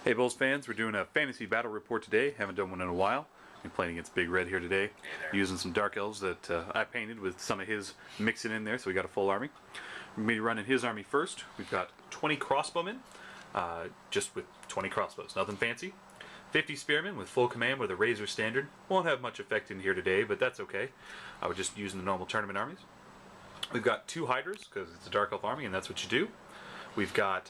Hey BoLS fans, we're doing a fantasy battle report today. Haven't done one in a while. Been playing against Big Red here today, using some dark elves that I painted with some of his mixing in there, so we got a full army. We're going to be running his army first. We've got 20 crossbowmen, just with 20 crossbows, nothing fancy. 50 spearmen with full command with a razor standard. Won't have much effect in here today, but that's okay. I was just using the normal tournament armies. We've got 2 hydras, because it's a dark elf army and that's what you do. We've got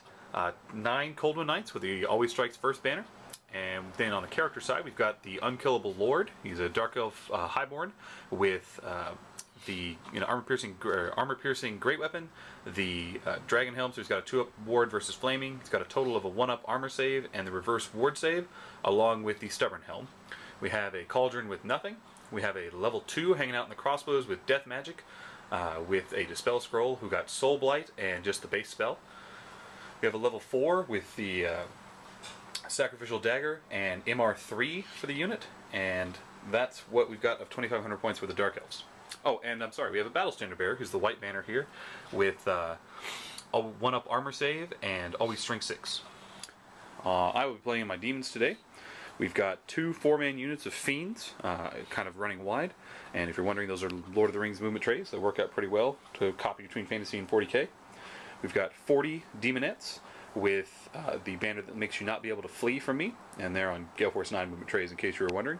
9 Cold One Knights with the Always Strikes First banner. And then on the character side, we've got the Unkillable Lord. He's a Dark Elf Highborn with the armor-piercing great weapon, the Dragon Helm, so he's got a 2-up ward versus flaming. He's got a total of a 1-up armor save and the reverse ward save, along with the Stubborn Helm. We have a Cauldron with nothing. We have a level 2 hanging out in the crossbows with Death Magic, with a Dispel Scroll who got Soul Blight and just the base spell. We have a level 4 with the Sacrificial Dagger and MR3 for the unit, and that's what we've got of 2,500 points for the Dark Elves. Oh, and I'm sorry, we have a Battle Standard Bearer, who's the white banner here, with a 1-up armor save and always strength 6. I will be playing my Daemons today. We've got 2 4-man units of Fiends, kind of running wide, and if you're wondering, those are Lord of the Rings movement trays that work out pretty well to copy between Fantasy and 40k. We've got 40 Demonettes with the banner that makes you not be able to flee from me, and they're on Gale Force 9 movement trays in case you were wondering.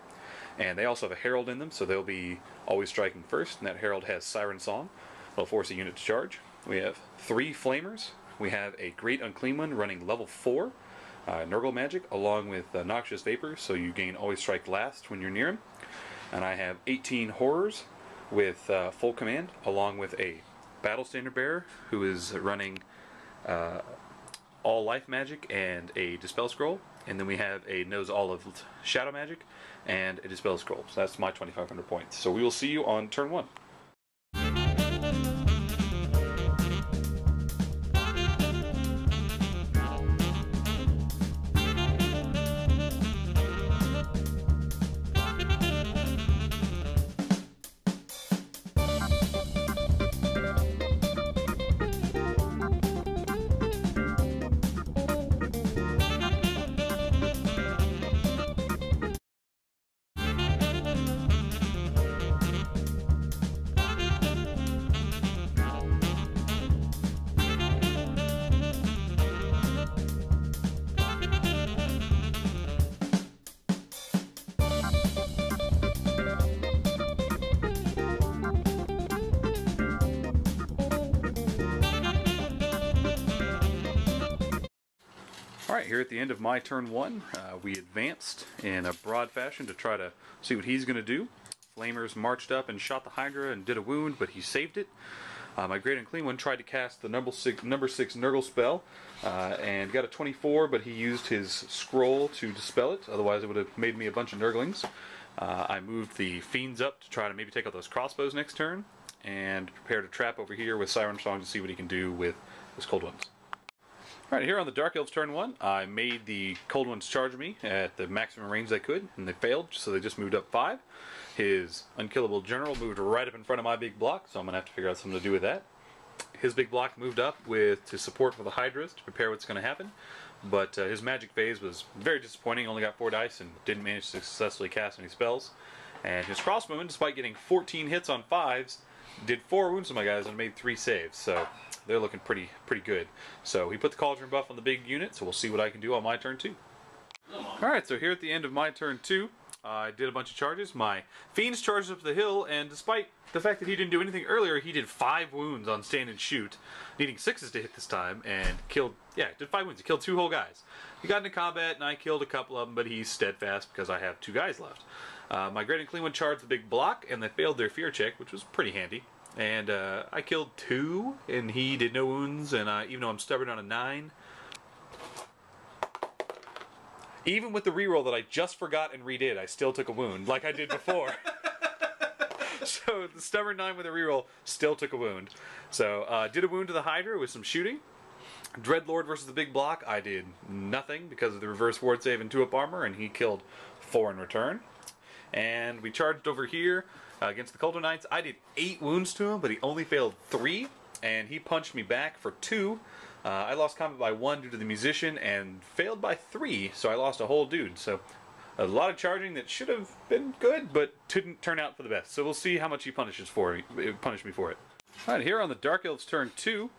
And they also have a Herald in them, so they'll be always striking first, and that Herald has Siren Song. It'll force a unit to charge. We have 3 Flamers. We have a Great Unclean One running level 4, Nurgle Magic, along with Noxious Vapor, so you gain always strike last when you're near him. And I have 18 Horrors with full command, along with a Battle Standard Bearer who is running all life magic and a Dispel Scroll, and then we have a knows all of Shadow Magic and a Dispel Scroll. So that's my 2,500 points. So we will see you on turn 1. Alright, here at the end of my turn 1, we advanced in a broad fashion to try to see what he's going to do. Flamers marched up and shot the Hydra and did a wound, but he saved it. My Great Unclean One tried to cast the number 6 Nurgle spell and got a 24, but he used his scroll to dispel it, otherwise it would have made me a bunch of Nurglings. I moved the Fiends up to try to maybe take out those crossbows next turn, and prepared a trap over here with Siren Song to see what he can do with his Cold Ones. Alright, here on the Dark Elves turn 1, I made the Cold Ones charge me at the maximum range they could, and they failed, so they just moved up 5. His Unkillable General moved right up in front of my big block, so I'm going to have to figure out something to do with that. His big block moved up to support for the Hydras to prepare what's going to happen, but his magic phase was very disappointing, only got 4 dice and didn't manage to successfully cast any spells. And his crossbowmen, despite getting 14 hits on 5s, did 4 wounds to my guys and made 3 saves, so they're looking pretty good. So he put the Cauldron buff on the big unit, so we'll see what I can do on my turn 2. Alright, so here at the end of my turn 2, I did a bunch of charges. My Fiends charged up the hill, and despite the fact that he didn't do anything earlier, he did 5 wounds on stand and shoot, needing 6s to hit this time, and did 5 wounds. He killed 2 whole guys. He got into combat, and I killed a couple of them, but he's steadfast because I have 2 guys left. My Great Unclean One charged the big block, and they failed their fear check, which was pretty handy. And I killed 2, and he did no wounds, and even though I'm stubborn on a 9, even with the reroll that I just forgot and redid, I still took a wound, like I did before. So the stubborn 9 with a reroll still took a wound. So did a wound to the Hydra with some shooting. Dreadlord versus the big block, I did nothing because of the reverse ward save and 2-up armor, and he killed 4 in return. And we charged over here against the Cold One Knights. I did 8 wounds to him, but he only failed 3, and he punched me back for 2. I lost combat by 1 due to the musician and failed by 3, so I lost a whole dude. So a lot of charging that should have been good, but didn't turn out for the best. So we'll see how much he punished me for it. Alright, here on the Dark Elves turn 2,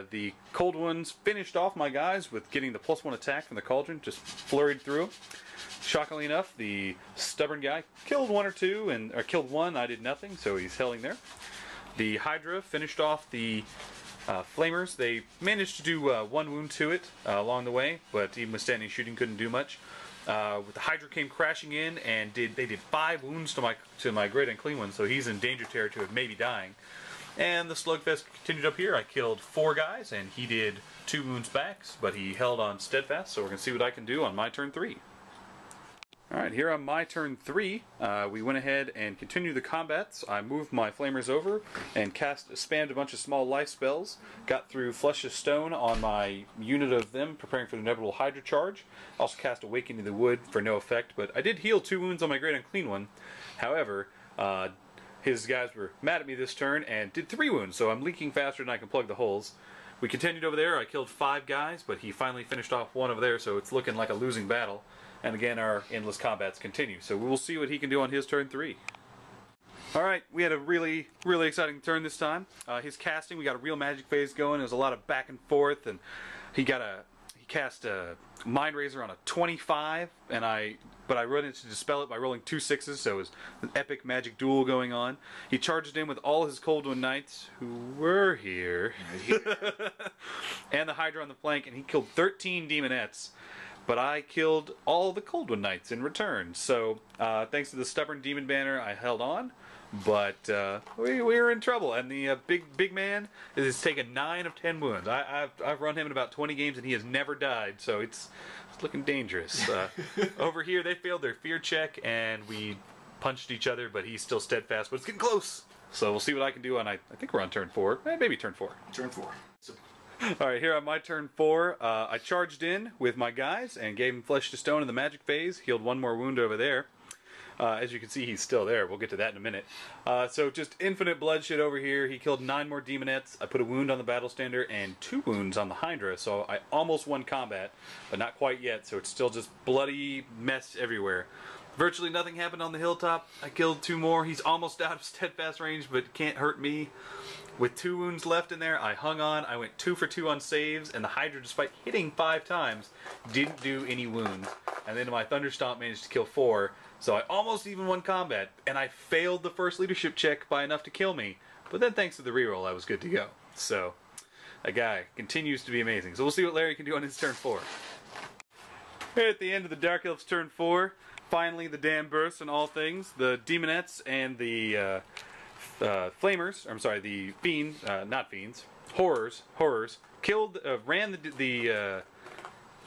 the Cold Ones finished off my guys with getting the +1 attack from the Cauldron, just flurried through. Shockingly enough, the Stubborn guy killed 1 or 2, or killed 1, I did nothing, so he's held there. The Hydra finished off the Flamers. They managed to do 1 wound to it along the way, but even with standing shooting couldn't do much. The Hydra came crashing in and they did 5 wounds to my Great Unclean One, so he's in danger territory of maybe dying. And the slugfest continued up here. I killed 4 guys, and he did 2 wounds back, but he held on steadfast, so we're going to see what I can do on my turn 3. Alright, here on my turn 3, we went ahead and continued the combats. I moved my Flamers over and spammed a bunch of small life spells. Got through Flesh of Stone on my unit of them, preparing for the inevitable Hydra charge. Also cast Awakening to the Wood for no effect, but I did heal 2 wounds on my Great Unclean One. However, his guys were mad at me this turn and did 3 wounds, so I'm leaking faster than I can plug the holes. We continued over there. I killed 5 guys, but he finally finished off 1 over there, so it's looking like a losing battle. And again, our endless combats continue. So we will see what he can do on his turn 3. Alright, we had a really exciting turn this time. His casting, we got a real magic phase going. There was a lot of back and forth, and he cast a Mind Razor on a 25, but I run it to dispel it by rolling 2 6s, so it was an epic magic duel going on. He charged in with all his Cold One Knights, who were here, and the Hydra on the flank, and he killed 13 Demonettes. But I killed all the Cold One Knights in return. So, thanks to the Stubborn Demon Banner, I held on. But we were in trouble. And the big man has taken 9 of 10 wounds. I've run him in about 20 games, and he has never died. So it's looking dangerous. Over here, they failed their fear check, and we punched each other. But he's still steadfast. But it's getting close. So we'll see what I can do on. I think we're on turn 4. Maybe turn 4. Turn 4. Alright, here on my turn 4, I charged in with my guys and gave him Flesh to Stone in the magic phase. Healed 1 more wound over there. As you can see, he's still there. We'll get to that in a minute. So just infinite bloodshed over here. He killed 9 more Demonettes. I put a wound on the Battle Stander and 2 wounds on the Hydra. So I almost won combat, but not quite yet. So it's still just bloody mess everywhere. Virtually nothing happened on the hilltop. I killed 2 more. He's almost out of steadfast range, but can't hurt me. With 2 wounds left in there, I hung on. I went 2 for 2 on saves, and the Hydra, despite hitting 5 times, didn't do any wounds. And then my Thunderstomp managed to kill 4, so I almost even won combat. And I failed the first leadership check by enough to kill me. But then thanks to the reroll, I was good to go. So, that guy continues to be amazing. So we'll see what Larry can do on his turn 4. Here at the end of the Dark Elves turn 4, finally the dam bursts and all things. The Demonettes and the Flamers, I'm sorry, the Fiends, not Fiends, Horrors, ran the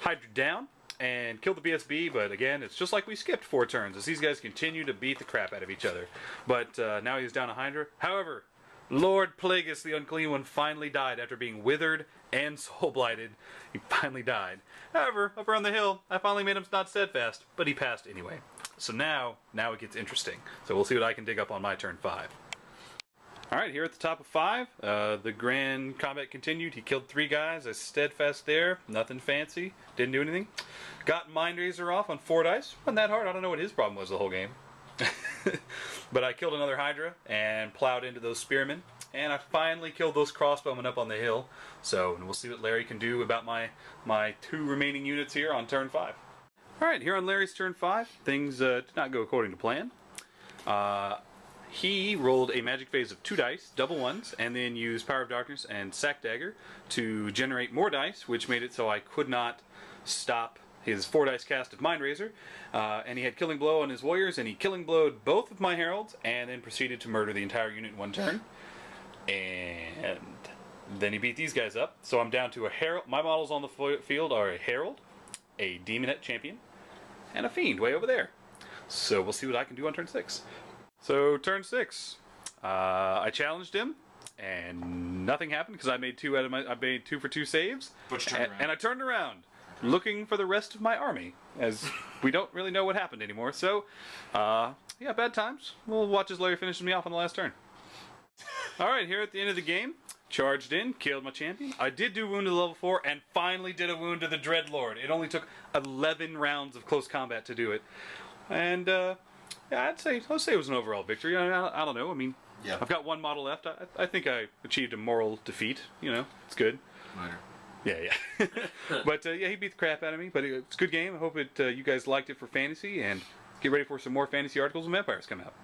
Hydra down and killed the BSB, but again, it's just like we skipped 4 turns, as these guys continue to beat the crap out of each other. But now he's down a Hydra. However, Lord Plagueis, the Unclean One, finally died after being withered and soul blighted. He finally died. However, up around the hill, I finally made him not steadfast, but he passed anyway. So now it gets interesting. So we'll see what I can dig up on my turn 5. Alright, here at the top of 5, the grand combat continued. He killed 3 guys. I steadfast there. Nothing fancy. Didn't do anything. Got Mind Razor off on 4 dice. Wasn't that hard. I don't know what his problem was the whole game. But I killed another Hydra and plowed into those Spearmen. And I finally killed those crossbowmen up on the hill. So we'll see what Larry can do about my 2 remaining units here on turn 5. Alright, here on Larry's turn 5, things did not go according to plan. He rolled a magic phase of 2 dice, double ones, and then used Power of Darkness and Sack Dagger to generate more dice, which made it so I could not stop his 4 dice cast of Mind Razor. And he had Killing Blow on his warriors, and he Killing Blowed both of my heralds, and then proceeded to murder the entire unit in 1 turn. And then he beat these guys up, so I'm down to a herald. My models on the field are a herald, a Demonette champion, and a fiend way over there. So we'll see what I can do on turn 6. So turn 6, I challenged him, and nothing happened because I made 2 for 2 saves, and I turned around, looking for the rest of my army, as we don't really know what happened anymore. So, yeah, bad times. We'll watch as Larry finishes me off on the last turn. All right, here at the end of the game, charged in, killed my champion. I did do wound to level 4, and finally did a wound to the Dreadlord. It only took 11 rounds of close combat to do it. And, yeah, I'd say it was an overall victory. I don't know. I mean, Yeah. I've got one model left. I think I achieved a moral defeat. You know, it's good. Minor. Yeah. But, yeah, he beat the crap out of me. But it's a good game. I hope you guys liked it for fantasy, and get ready for some more fantasy articles when Vampires come out.